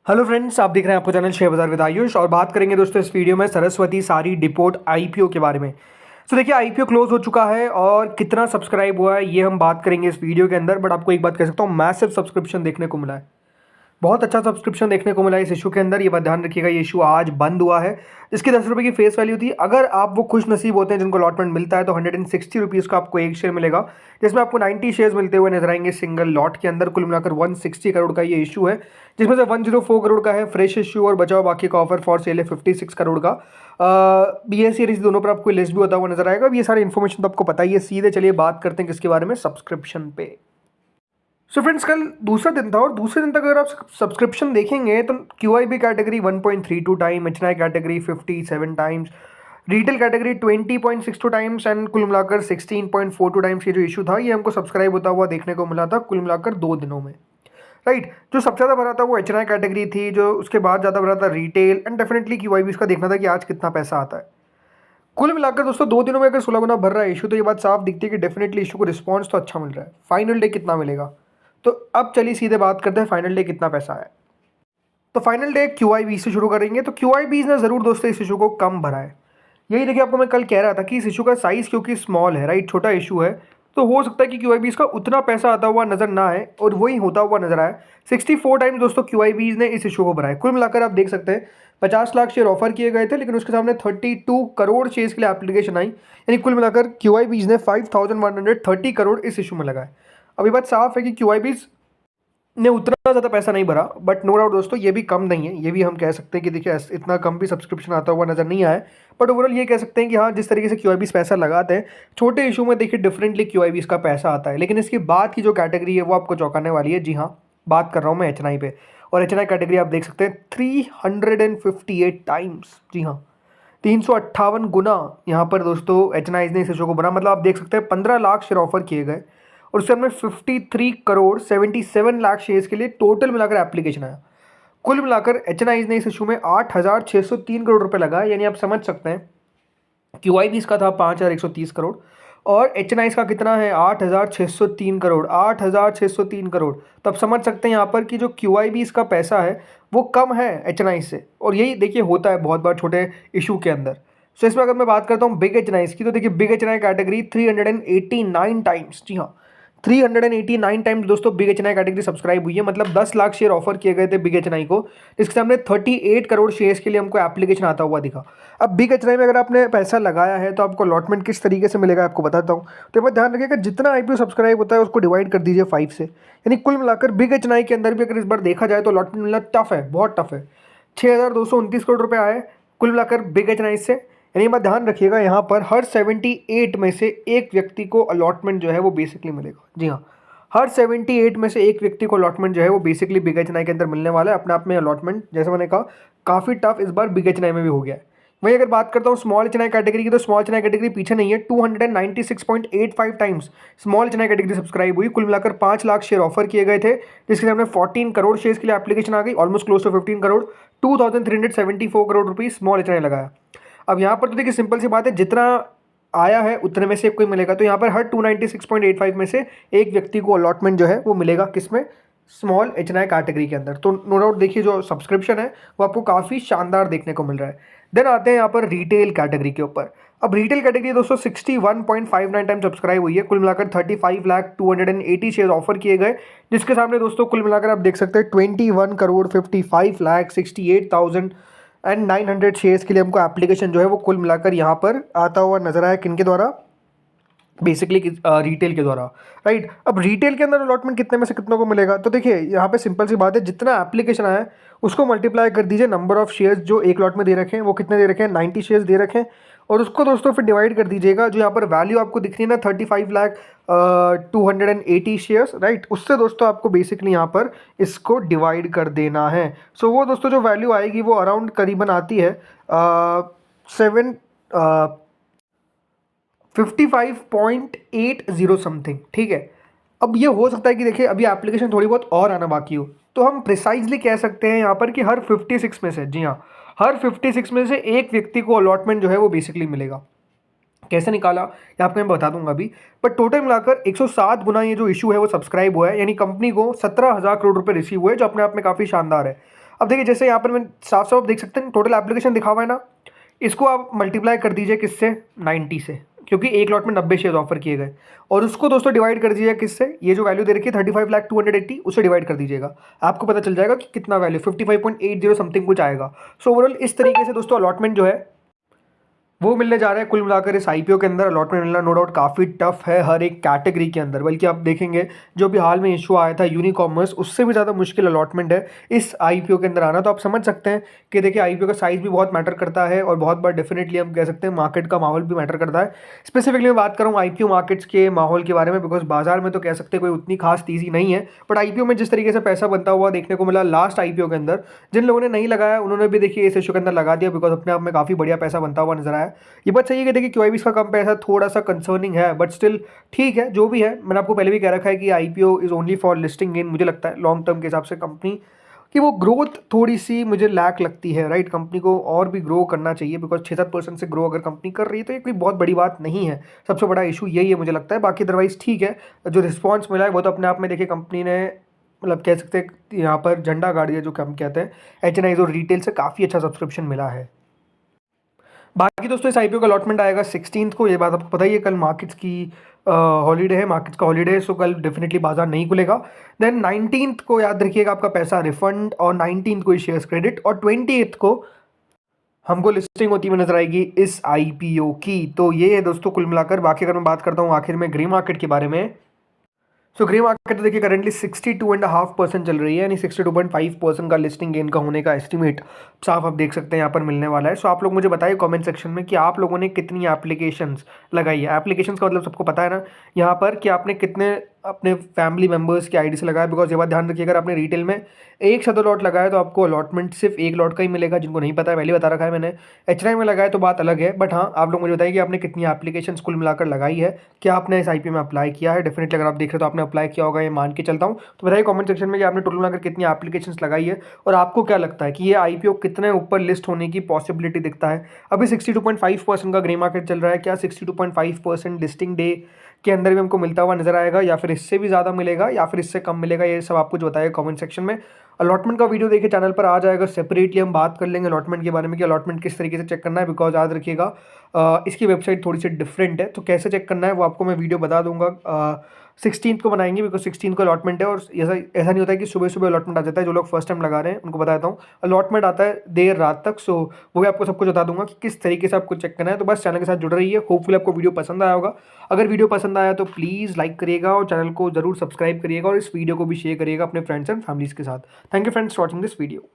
Hello friends, आप देख रहे हैं आपको चैनल शेयर बाजार विद आयुष और बात करेंगे दोस्तों इस वीडियो में सरस्वती सारी डिपोर्ट आईपीओ के बारे में। तो देखिए आईपीओ क्लोज हो चुका है और कितना सब्सक्राइब हुआ है ये हम बात करेंगे इस वीडियो के अंदर। बट आपको एक बात कह सकता हूँ, मैसिव सब्सक्रिप्शन देखने को मिला है, बहुत अच्छा सब्सक्रिप्शन देखने को मिला है इस इशू के अंदर। ये बात ध्यान रखिएगा, ये इशू आज बंद हुआ है। इसकी 10 रुपये की फेस वैल्यू थी। अगर आप वो खुश नसीब होते हैं जिनको अलॉटमेंट मिलता है तो 160 रुपीज़ का आपको एक शेयर मिलेगा, जिसमें आपको 90 शेयर्स मिलते हुए नजर आएंगे सिंगल लॉट के अंदर। कुल मिलाकर 160 करोड़ का ये इशू है, जिसमें से 104 करोड़ का है फ्रेश इशू और बचाओ बाकी का ऑफर फॉर सेल है 56 करोड़ का। BSE और दोनों पर आपको लिस्ट भी होता हुआ नजर आएगा। अब ये सारी इन्फॉर्मेशन तो आपको पता ही है। सीधे चलिए बात करते हैं किसके बारे में, सब्सक्रिप्शन पे। सो फ्रेंड्स, कल दूसरा दिन था और दूसरे दिन तक अगर आप सब्सक्रिप्शन देखेंगे तो QIB category 1.32 time, HNI category 57 times, retail category 20.62 times and कुल मिलाकर 16.42 टाइम्स ये जो इशू था ये हमको सब्सक्राइब होता हुआ देखने को मिला था कुल मिलाकर 2 दिनों में। राइट, जो सबसे ज़्यादा भरा था वो HNI कैटेगरी थी, जो उसके बाद ज़्यादा भरा था रिटेल एंड डेफिनेटली QIB। इसका देखना था कि आज कितना पैसा आता है। कुल मिलाकर दोस्तों 2 दिनों में अगर 16 गुना भर रहा है इशू तो ये बात साफ दिखती है कि डेफिनेटली इशू को रिस्पॉन्स तो अच्छा मिल रहा है। फाइनल डे कितना मिलेगा, तो अब चलिए सीधे बात करते हैं फाइनल डे कितना पैसा है। तो फाइनल डे QIB से शुरू करेंगे। तो QIB ने ज़रूर दोस्तों इस इशू को कम भरा है। यही देखिए, आपको मैं कल कह रहा था कि इस इशू का साइज़ क्योंकि स्मॉल है, राइट, छोटा इशू है, तो हो सकता है कि QIB इसका उतना पैसा आता हुआ नजर ना आए और वही होता हुआ नजर आए। 64 टाइम्स दोस्तों QIB ने इस इशू को भरा है। कुल मिलाकर आप देख सकते हैं 50 लाख शेयर ऑफर किए गए थे, लेकिन उसके सामने 32 करोड़ शेयर्स के लिए एप्लीकेशन आई, यानी कुल मिलाकर QIB ने 5130 करोड़ इस इशू में लगाए। अब ये बात साफ है कि QIB ने उतना ज़्यादा पैसा नहीं भरा, बट नो डाउट दोस्तों ये भी कम नहीं है। ये भी हम कह सकते हैं कि देखिए इतना कम भी सब्सक्रिप्शन आता हुआ नज़र नहीं आया। बट ओवरऑल ये कह सकते हैं कि हाँ, जिस तरीके से QIB पैसा लगाते हैं छोटे इशू में, देखिए डिफरेंटली QIB का पैसा आता है। लेकिन इसके बाद की जो कैटेगरी है वो आपको चौंकाने वाली है। जी हाँ, बात कर रहा हूँ मैं HNI पे, और HNI कैटेगरी आप देख सकते हैं 358 टाइम्स। जी हाँ, 358 गुना यहाँ पर दोस्तों HNI ने इस इशू को बना। मतलब आप देख सकते हैं 15 लाख शेयर ऑफर किए गए और उससे हमने 53 करोड़ 77 लाख शेयर्स के लिए टोटल मिलाकर एप्लीकेशन आया। कुल मिलाकर HNI ने इस इशू में 8,603 करोड़ रुपए लगाए, यानी आप समझ सकते हैं QIB इसका था 5,130 करोड़ और HNI का कितना है 8,603 करोड़, 8,603 करोड़। तो आप समझ सकते हैं यहाँ पर कि जो QIB इसका पैसा है वो कम है HNI से, और यही देखिए होता है बहुत बार छोटे इशू के अंदर। सो इसमें अगर मैं बात करता हूँ बिग HNI की, तो देखिए बिग HNI कैटेगरी 389 टाइम्स, जी हाँ 389 टाइम्स दोस्तों बिग HNI कैटेगरी सब्सक्राइब हुई है। मतलब 10 लाख शेयर ऑफर किए गए थे बिग HNI को, इसके सामने 38 करोड़ शेयर्स के लिए हमको एप्लीकेशन आता हुआ दिखा। अब बिग HNI में अगर आपने पैसा लगाया है तो आपको अलॉटमेंट किस तरीके से मिलेगा आपको बताता हूँ। तो एक बात ध्यान रखिएगा, जितना IPO सब्सक्राइब होता है उसको डिवाइड कर दीजिए 5 से, यानी कुल मिलाकर बिग HNI के अंदर भी अगर इस बार देखा जाए तो अलॉटमेंट मिलना टफ है, बहुत टफ है। 6,229 करोड़ रुपये आए कुल मिलाकर बिग HNI से। यानी बात ध्यान रखिएगा, यहाँ पर हर 78 में से एक व्यक्ति को अलॉटमेंट जो है वो बेसिकली मिलेगा। जी हाँ, हर 78 में से एक व्यक्ति को अलॉटमेंट जो है वो बेसिकली बिग HNI के अंदर मिलने वाला है। अपने आप में अलॉटमेंट, जैसे मैंने कहा, काफ़ी टफ इस बार बिग HNI में भी हो गया है। वहीं अगर बात करता हूँ स्मॉल HNI कैटेगरी की, तो स्मॉल HNI कैटेगरी पीछे नहीं है। 296.85 times small HNI category subscribe हुई। कुल मिलाकर 5 लाख शेयर ऑफर किए गए थे, जिसके सामने 14 करोड़ शेयर्स के लिए एप्लीकेशन आ गई, almost close to 15 crore, 2,374 crore rupees small HNI लगाया। अब यहाँ पर तो देखिए सिंपल सी बात है, जितना आया है उतने में से कोई मिलेगा। तो यहाँ पर हर 296.85 में से एक व्यक्ति को अलॉटमेंट जो है वो मिलेगा, किसमें, स्मॉल HNI कैटेगरी के अंदर। तो नो डाउट देखिए जो सब्सक्रिप्शन है वो आपको काफ़ी शानदार देखने को मिल रहा है। देन आते हैं यहाँ पर रिटेल कैटेगरी के ऊपर। अब रिटेल कैटेगरी दोस्तों 61.59 टाइम सब्सक्राइब हुई है। कुल मिलाकर 35,280 शेयर ऑफर किए गए, जिसके सामने दोस्तों कुल मिलाकर आप देख सकते हैं 21 करोड़ 55,68,900 शेयर्स के लिए हमको एप्लीकेशन जो है वो कुल मिलाकर यहाँ पर आता हुआ नजर आया। किनके द्वारा, बेसिकली रिटेल के द्वारा। राइट, अब रिटेल के अंदर अलॉटमेंट कितने में से कितनों को मिलेगा, तो देखिए यहाँ पे सिंपल सी बात है, जितना एप्लीकेशन आया है उसको मल्टीप्लाई कर दीजिए नंबर ऑफ शेयर्स जो एक लॉट में दे रखे हैं, वो कितने दे रखे हैं, 90 शेयर्स दे रखे हैं, और उसको दोस्तों फिर डिवाइड कर दीजिएगा। जो यहाँ पर वैल्यू आपको दिख रही है ना 35,280 शेयर्स, राइट, उससे दोस्तों आपको बेसिकली यहाँ पर इसको डिवाइड कर देना है। सो वो दोस्तों जो वैल्यू आएगी वो अराउंड करीबन आती है 55.80 समथिंग, ठीक है। अब ये हो सकता है कि देखिए अभी एप्लीकेशन थोड़ी बहुत और आना बाकी हो, तो हम प्रिसाइजली कह सकते हैं यहाँ पर कि हर 56 में से, जी हाँ, हर 56 में से एक व्यक्ति को अलॉटमेंट जो है वो बेसिकली मिलेगा। कैसे निकाला ये आपको मैं बता दूंगा अभी, पर टोटल मिलाकर 107 गुना ये जो इशू है वो सब्सक्राइब हुआ है, यानी कंपनी को 17,000 करोड़ रुपए रिसीव हुए, जो अपने आप में काफ़ी शानदार है। अब देखिए जैसे यहाँ पर मैं साफ साफ देख सकते हैं टोटल एप्लीकेशन दिखा हुआ है ना, इसको आप मल्टीप्लाई कर दीजिए किससे, 90 से, क्योंकि एक लॉट में 90 शेयर ऑफर किए गए। और उसको दोस्तों डिवाइड कर दीजिएगा किससे, ये जो वैल्यू दे रखी है 35,280 उससे डिवाइड कर दीजिएगा, आपको पता चल जाएगा कि कितना वैल्यू 55.80 समथिंग कुछ आएगा। सो ओवरऑल इस तरीके से दोस्तों अलॉटमेंट जो है वो मिलने जा रहा है। कुल मिलाकर इस आईपीओ के अंदर अलॉटमेंट मिलना नो डाउट काफ़ी टफ है हर एक कैटेगरी के अंदर, बल्कि आप देखेंगे जो भी हाल में इशू आया था यूनिकॉमर्स, उससे भी ज़्यादा मुश्किल अलॉटमेंट है इस आईपीओ के अंदर आना। तो आप समझ सकते हैं कि देखिए आईपीओ का साइज़ भी बहुत मैटर करता है और बहुत बार डेफिनेटली हम कह सकते हैं मार्केट का माहौल भी मैटर करता है। स्पेसिफिकली मैं बात करूँ आईपीओ मार्केट्स के माहौल के बारे में, बिकॉज बाजार में तो कह सकते हैं कोई उतनी खास तेज़ी नहीं है, बट आईपीओ में जिस तरीके से पैसा बनता हुआ देखने को मिला लास्ट आईपीओ के अंदर, जिन लोगों ने नहीं लगाया उन्होंने भी देखिए इस इशू के अंदर लगा दिया, बिकॉज अपने आप में काफ़ी बढ़िया पैसा बनता हुआ नजर आया। ये बात सही है कि देखिए क्यूआईबी का कम पैसा थोड़ा सा कंसर्निंग है, बट स्टिल ठीक है जो भी है। मैंने आपको पहले भी कह रखा है कि IPO is only for listing gain. मुझे लगता है लॉन्ग टर्म के हिसाब से कंपनी कि वो ग्रोथ थोड़ी सी मुझे लैक लगती है, राइट। कंपनी को और भी ग्रो करना चाहिए, बिकॉज 6-7% से ग्रो अगर कंपनी कर रही है तो ये कोई बहुत बड़ी बात नहीं है। सबसे बड़ा इशू यही है मुझे लगता है, बाकी अदरवाइज ठीक है। जो रिस्पॉन्स मिला है वो तो अपने आप में देखिए कंपनी ने मतलब कह सकते हैं यहाँ पर झंडा गाड़ दिया, जो हम कहते हैं एचएनआईज और रिटेल से काफ़ी अच्छा सब्सक्रिप्शन मिला है। बाकी दोस्तों इस आईपीओ का अलॉटमेंट आएगा 16 को, ये बात आपको पता ही है। कल मार्केट्स की हॉलीडे है, मार्केट्स का हॉलीडे है, सो कल डेफिनेटली बाजार नहीं खुलेगा। देन 19 को याद रखिएगा आपका पैसा रिफंड, और 19 को शेयर्स क्रेडिट, और 28 को हमको लिस्टिंग होती हुई नजर आएगी इस आईपीओ की। तो ये है दोस्तों कुल मिलाकर। बाकी अगर मैं बात करता हूँ आखिर में ग्रे मार्केट के बारे में, सो ग्रे मार्केट तो देखिए करंटली 62.5% चल रही है, यानी 62.5% का लिस्टिंग गेन का होने का एस्टिमेट साफ आप देख सकते हैं यहाँ पर मिलने वाला है। सो आप लोग मुझे बताइए कमेंट सेक्शन में कि आप लोगों ने कितनी एप्लीकेशंस लगाई है। एप्लीकेशंस का मतलब सबको पता है ना यहाँ पर कि आपने कितने अपने फैमिली मेंबर्स की आईडी से लगाया, बिकॉज ये बात ध्यान रखिए अगर आपने रिटेल में एक से दो लॉट लगाया तो आपको अलॉटमेंट सिर्फ एक लॉट का ही मिलेगा। जिनको नहीं पता है पहले बता रखा है मैंने, एचएनआई में लगाया तो बात अलग है, बट हाँ आप लोग मुझे बताइए कि आपने कितनी एप्लीकेशंस कुल मिलाकर लगाई है, क्या आपने इस आईपीओ में अप्लाई किया है। डेफिनेटली अगर आप देख रहे हो तो आपने अप्लाई किया होगा, ये मान के चलता हूँ। तो बताइए कमेंट सेक्शन में कि आपने टोटल मिलाकर कितनी एप्लीकेशंस लगाई है, और आपको क्या लगता है कि ये आईपीओ कितने ऊपर लिस्ट होने की पॉसिबिलिटी दिखता है। अभी 62.5% का ग्रे मार्केट चल रहा है, क्या 62.5% लिस्टिंग डे के अंदर भी हमको मिलता हुआ नजर आएगा, या फिर इससे भी ज़्यादा मिलेगा, या फिर इससे कम मिलेगा, ये सब आप कुछ बताइए कमेंट सेक्शन में। अलॉटमेंट का वीडियो देखिए चैनल पर आ जाएगा, सेपरेटली हम बात कर लेंगे अलॉटमेंट के बारे में कि अलॉटमेंट किस तरीके से चेक करना है, बिकॉज याद रखिएगा इसकी वेबसाइट थोड़ी सी डिफरेंट है, तो कैसे चेक करना है वो आपको मैं वीडियो बता दूंगा। 16 को बनाएंगे, बिकॉज 16 को अलॉटमेंट है, और ऐसा ऐसा नहीं होता है कि सुबह सुबह अलॉटमेंट आ जाता है। जो लोग फर्स्ट टाइम लगा रहे हैं उनको बताता हूँ अलॉटमेंट आता है देर रात तक। सो वो भी आपको सब कुछ बता दूंगा कि किस तरीके से आपको चेक करना है। तो बस चैनल के साथ जुड़ रही है, होपफुली आपको वीडियो पसंद आया होगा। अगर वीडियो पसंद आया तो प्लीज़ लाइक करिएगा और चैनल को जरूर सब्सक्राइब करिएगा, और इस वीडियो को भी शेयर करिएगा अपने फ्रेंड्स एंड फैमिलीज़ के साथ। Thank you friends for watching this video.